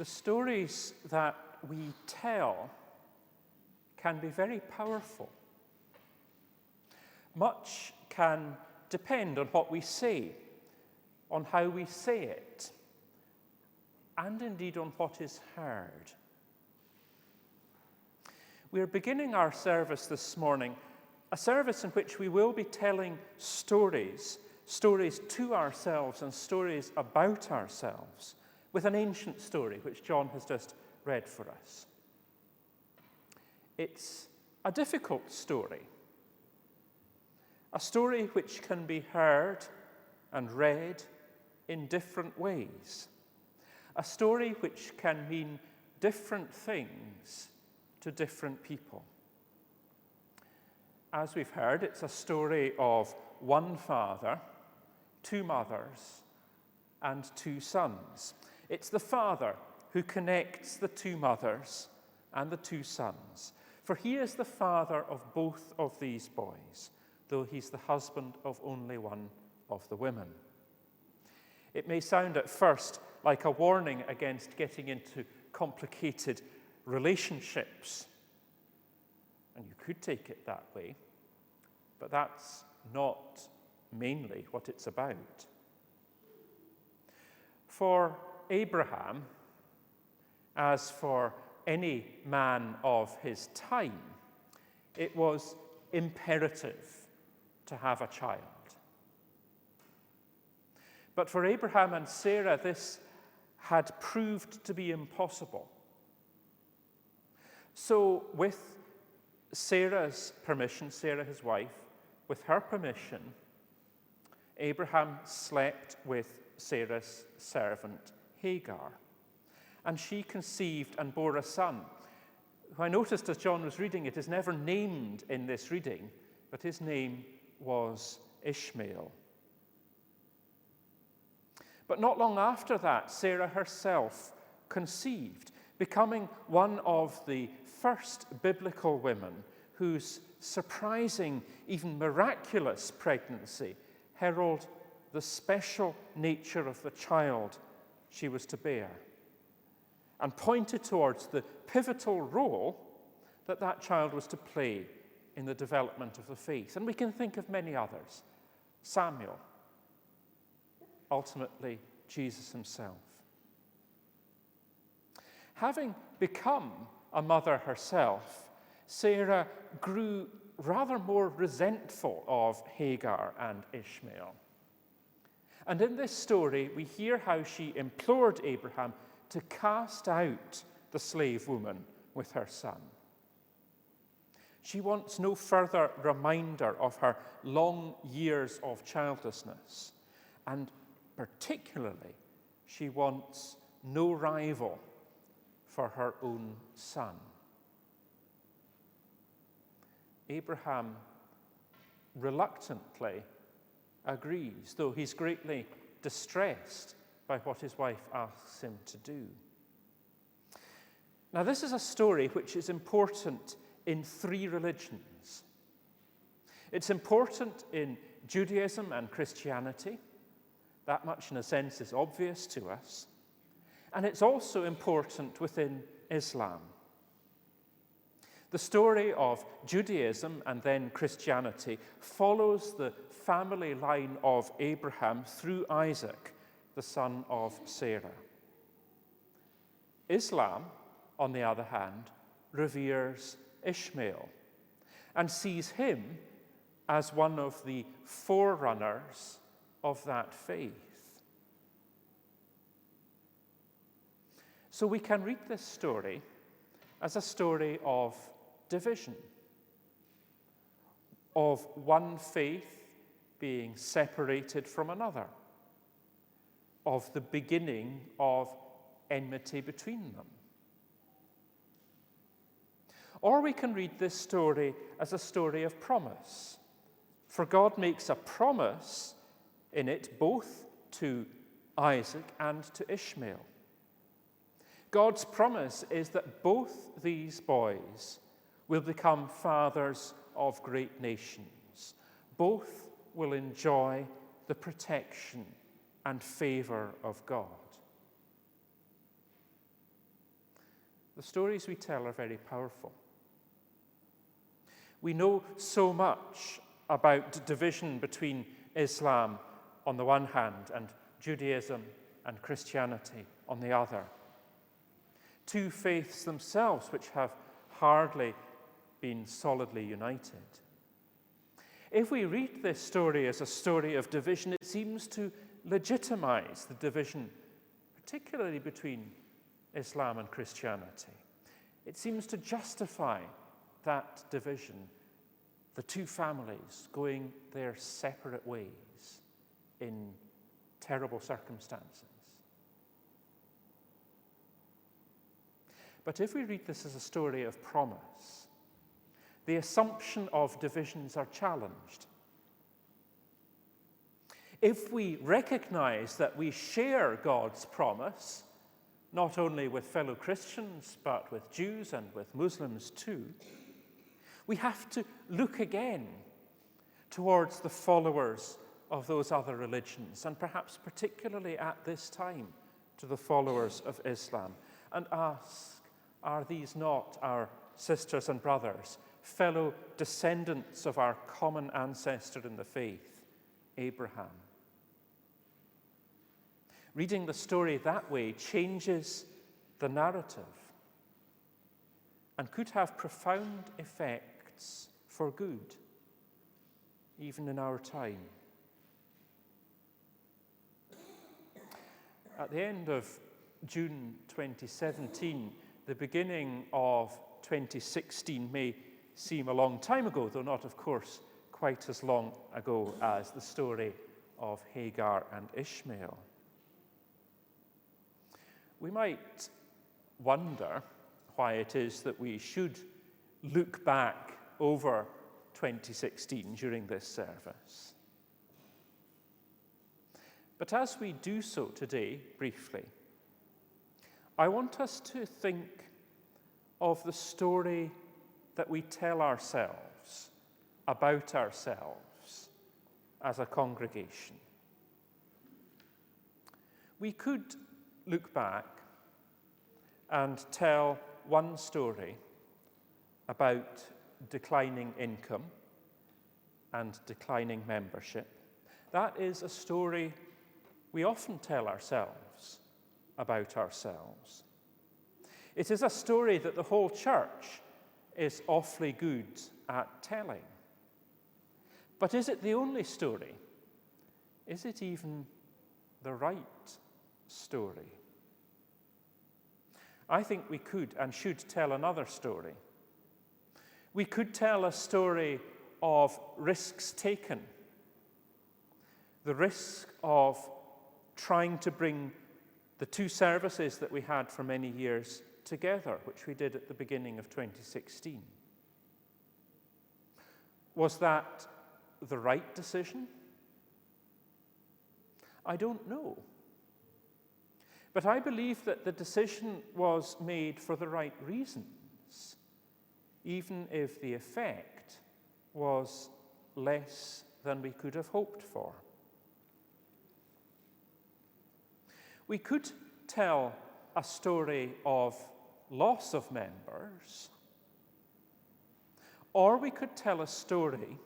The stories that we tell can be very powerful. Much can depend on what we say, on how we say it, and indeed on what is heard. We're beginning our service this morning, a service in which we will be telling stories to ourselves and stories about ourselves, with an ancient story which John has just read for us. It's a difficult story, a story which can be heard and read in different ways, a story which can mean different things to different people. As we've heard, it's a story of one father, two mothers, and two sons. It's the father who connects the two mothers and the two sons, for he is the father of both of these boys, though he's the husband of only one of the women. It may sound at first like a warning against getting into complicated relationships, and you could take it that way, but that's not mainly what it's about. For Abraham, as for any man of his time, it was imperative to have a child. But for Abraham and Sarah, this had proved to be impossible. So with Sarah's permission, Sarah his wife, with her permission, Abraham slept with Sarah's servant Hagar, and she conceived and bore a son, who I noticed as John was reading it is never named in this reading, but his name was Ishmael. But not long after that, Sarah herself conceived, becoming one of the first biblical women whose surprising, even miraculous pregnancy heralded the special nature of the child she was to bear, and pointed towards the pivotal role that that child was to play in the development of the faith. And we can think of many others. Samuel, ultimately Jesus himself. Having become a mother herself, Sarah grew rather more resentful of Hagar and Ishmael. And in this story, we hear how she implored Abraham to cast out the slave woman with her son. She wants no further reminder of her long years of childlessness, and particularly, she wants no rival for her own son. Abraham reluctantly agrees, though he's greatly distressed by what his wife asks him to do. Now, this is a story which is important in three religions. It's important in Judaism and Christianity. That much, in a sense, is obvious to us. And it's also important within Islam. The story of Judaism and then Christianity follows the family line of Abraham through Isaac, the son of Sarah. Islam, on the other hand, reveres Ishmael and sees him as one of the forerunners of that faith. So we can read this story as a story of division, of one faith being separated from another, of the beginning of enmity between them. Or we can read this story as a story of promise, for God makes a promise in it both to Isaac and to Ishmael. God's promise is that both these boys will become fathers of great nations. Both will enjoy the protection and favor of God. the stories we tell are very powerful. We know so much about division between Islam on the one hand and Judaism and Christianity on the other. Two faiths themselves which have hardly been solidly united. If we read this story as a story of division, it seems to legitimize the division, particularly between Islam and Christianity. It seems to justify that division, the two families going their separate ways in terrible circumstances. But if we read this as a story of promise, the assumption of divisions are challenged. If we recognize that we share God's promise, not only with fellow Christians, but with Jews and with Muslims too, we have to look again towards the followers of those other religions, and perhaps particularly at this time to the followers of Islam, and ask, are these not our sisters and brothers, fellow descendants of our common ancestor in the faith, Abraham? Reading the story that way changes the narrative and could have profound effects for good, even in our time. At the end of June 2017, the beginning of 2016 may seem a long time ago, though not, of course, quite as long ago as the story of Hagar and Ishmael. We might wonder why it is that we should look back over 2016 during this service. But as we do so today, briefly, I want us to think of the story that we tell ourselves about ourselves as a congregation. We could look back and tell one story about declining income and declining membership. That is a story we often tell ourselves about ourselves. It is a story that the whole church is awfully good at telling. But is it the only story? Is it even the right story? I think we could and should tell another story. We could tell a story of risks taken. The risk of trying to bring the two services that we had for many years together, which we did at the beginning of 2016. Was that the right decision? I don't know. But I believe that the decision was made for the right reasons, even if the effect was less than we could have hoped for. We could tell a story of loss of members, or we could tell a story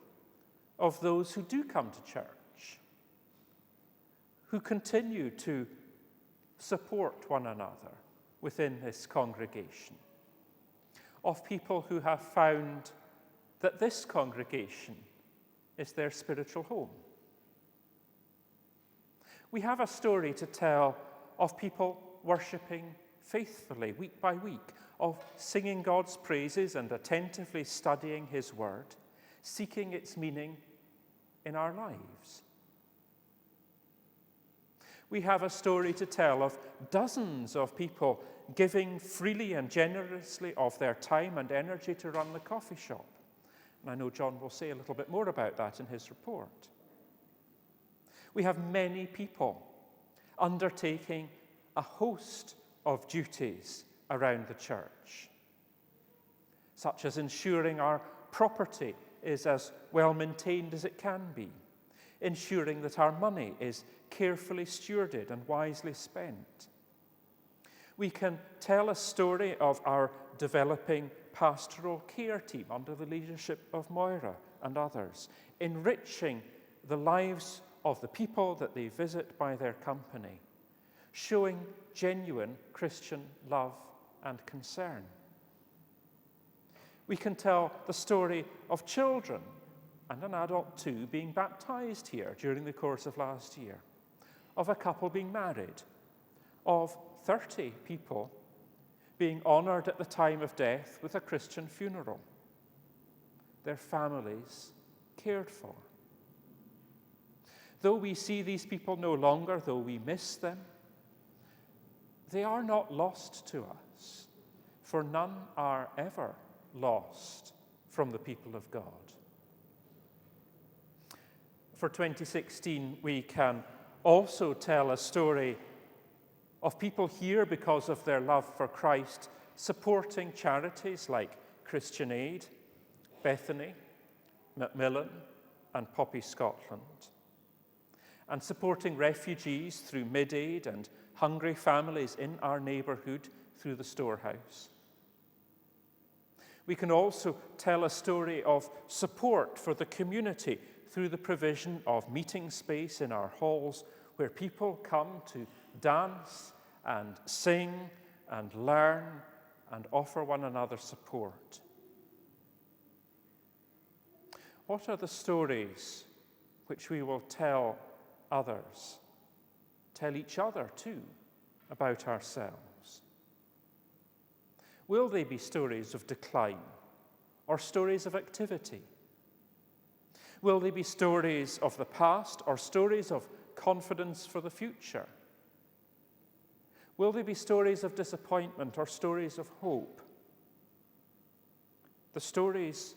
of those who do come to church, who continue to support one another within this congregation, of people who have found that this congregation is their spiritual home. We have a story to tell of people worshipping faithfully week by week, of singing God's praises and attentively studying His Word, seeking its meaning in our lives. We have a story to tell of dozens of people giving freely and generously of their time and energy to run the coffee shop. And I know John will say a little bit more about that in his report. We have many people undertaking a host of duties around the church, such as ensuring our property is as well maintained as it can be, ensuring that our money is carefully stewarded and wisely spent. We can tell a story of our developing pastoral care team under the leadership of Moira and others, enriching the lives of the people that they visit by their company, showing genuine Christian love and concern. We can tell the story of children, and an adult too, being baptized here during the course of last year, of a couple being married, of 30 people being honoured at the time of death with a Christian funeral, their families cared for. Though we see these people no longer, though we miss them, they are not lost to us, for none are ever lost from the people of God. For 2016, we can also tell a story of people here because of their love for Christ, supporting charities like Christian Aid, Bethany, Macmillan, and Poppy Scotland, and supporting refugees through Mid-Aid and hungry families in our neighbourhood through the storehouse. We can also tell a story of support for the community through the provision of meeting space in our halls where people come to dance and sing and learn and offer one another support. What are the stories which we will tell others, tell each other too, about ourselves? Will they be stories of decline or stories of activity? Will they be stories of the past or stories of confidence for the future? Will they be stories of disappointment or stories of hope? The stories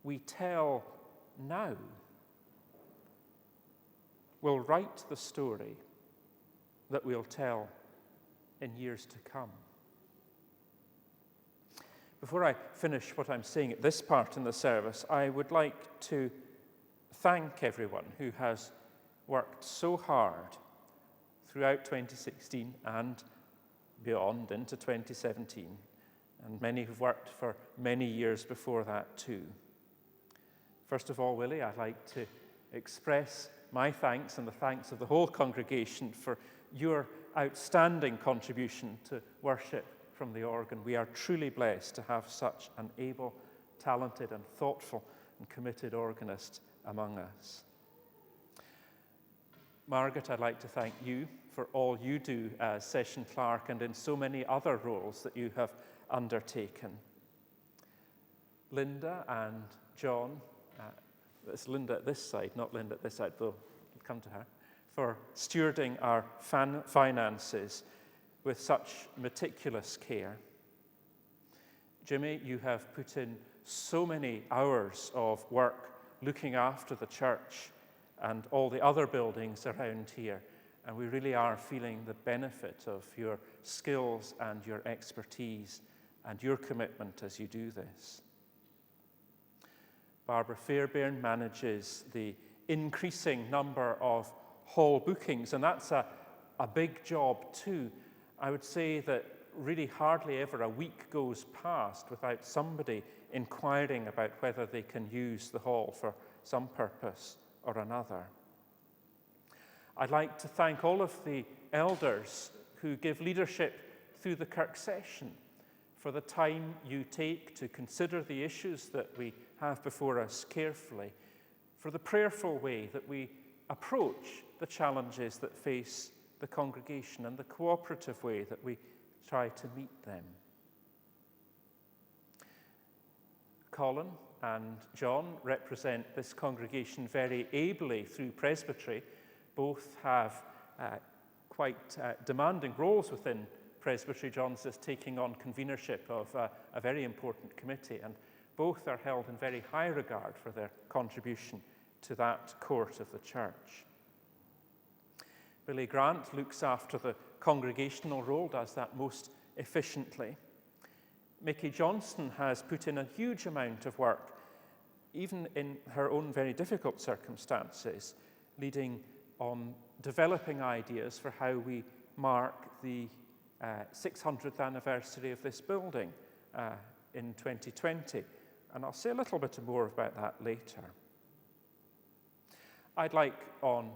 we tell now will write the story that we'll tell in years to come. Before I finish what I'm saying at this part in the service, I would like to thank everyone who has worked so hard throughout 2016 and beyond into 2017, and many who've worked for many years before that too. First of all, Willie, I'd like to express my thanks and the thanks of the whole congregation for your outstanding contribution to worship from the organ. We are truly blessed to have such an able, talented and thoughtful and committed organist among us. Margaret, I'd like to thank you for all you do as session clerk and in so many other roles that you have undertaken. Linda and John, it's Linda at this side, not Linda at this side, though we'll come to her, for stewarding our finances with such meticulous care. Jimmy, you have put in so many hours of work looking after the church and all the other buildings around here, and we really are feeling the benefit of your skills and your expertise and your commitment as you do this. Barbara Fairbairn manages the increasing number of hall bookings, and that's a big job too. I would say that really hardly ever a week goes past without somebody inquiring about whether they can use the hall for some purpose or another. I'd like to thank all of the elders who give leadership through the Kirk session for the time you take to consider the issues that we have before us carefully, for the prayerful way that we approach the challenges that face the congregation and the cooperative way that we try to meet them. Colin and John represent this congregation very ably through presbytery. Both have quite demanding roles within presbytery. John's is taking on convenership of a very important committee, and both are held in very high regard for their contribution to that court of the church. Billy Grant looks after the congregational role, does that most efficiently. Mickey Johnston has put in a huge amount of work, even in her own very difficult circumstances, leading on developing ideas for how we mark the 600th anniversary of this building in 2020. And I'll say a little bit more about that later. I'd like, on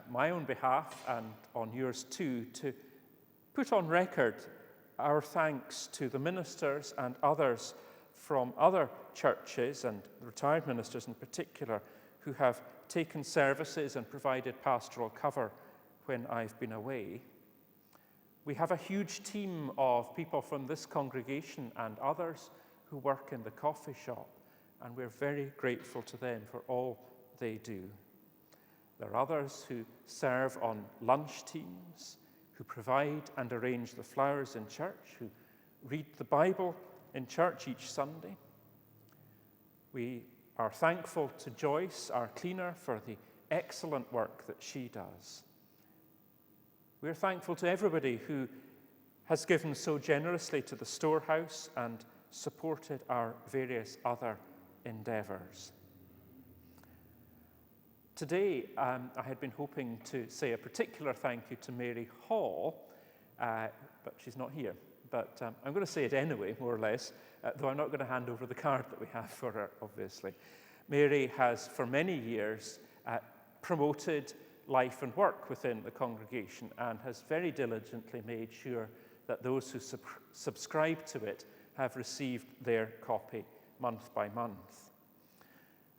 my own behalf and on yours too, to put on record our thanks to the ministers and others from other churches, and retired ministers in particular, who have taken services and provided pastoral cover when I've been away. We have a huge team of people from this congregation and others who work in the coffee shop, and we're very grateful to them for all they do. There are others who serve on lunch teams, who provide and arrange the flowers in church, who read the Bible in church each Sunday. We are thankful to Joyce, our cleaner, for the excellent work that she does. We're thankful to everybody who has given so generously to the storehouse and supported our various other endeavours. Today, I had been hoping to say a particular thank you to Mary Hall, but she's not here. But I'm going to say it anyway, more or less, though I'm not going to hand over the card that we have for her, obviously. Mary has, for many years, promoted life and work within the congregation and has very diligently made sure that those who subscribe to it have received their copy month by month.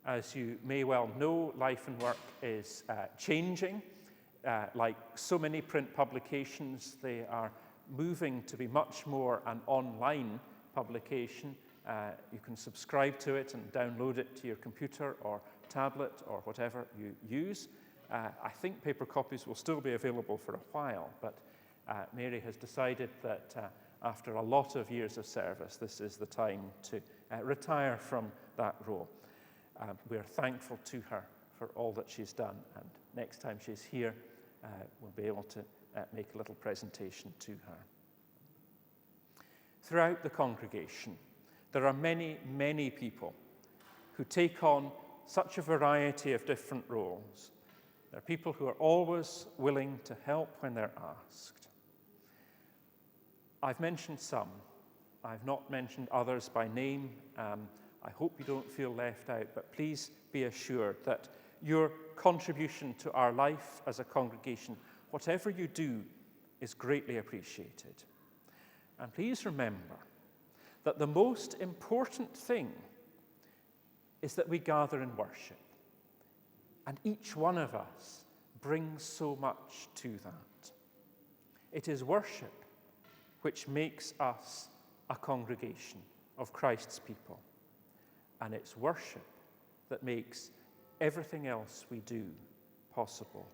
As you may well know, Life and Work is changing. Like so many print publications, they are moving to be much more an online publication. You can subscribe to it and download it to your computer or tablet or whatever you use. I think paper copies will still be available for a while, but Mary has decided that after a lot of years of service, this is the time to retire from that role. We are thankful to her for all that she's done, and next time she's here, we'll be able to make a little presentation to her. Throughout the congregation, there are many, many people who take on such a variety of different roles. There are people who are always willing to help when they're asked. I've mentioned some. I've not mentioned others by name. I hope you don't feel left out, but please be assured that your contribution to our life as a congregation, whatever you do, is greatly appreciated. And please remember that the most important thing is that we gather in worship. And each one of us brings so much to that. It is worship which makes us a congregation of Christ's people. And it's worship that makes everything else we do possible.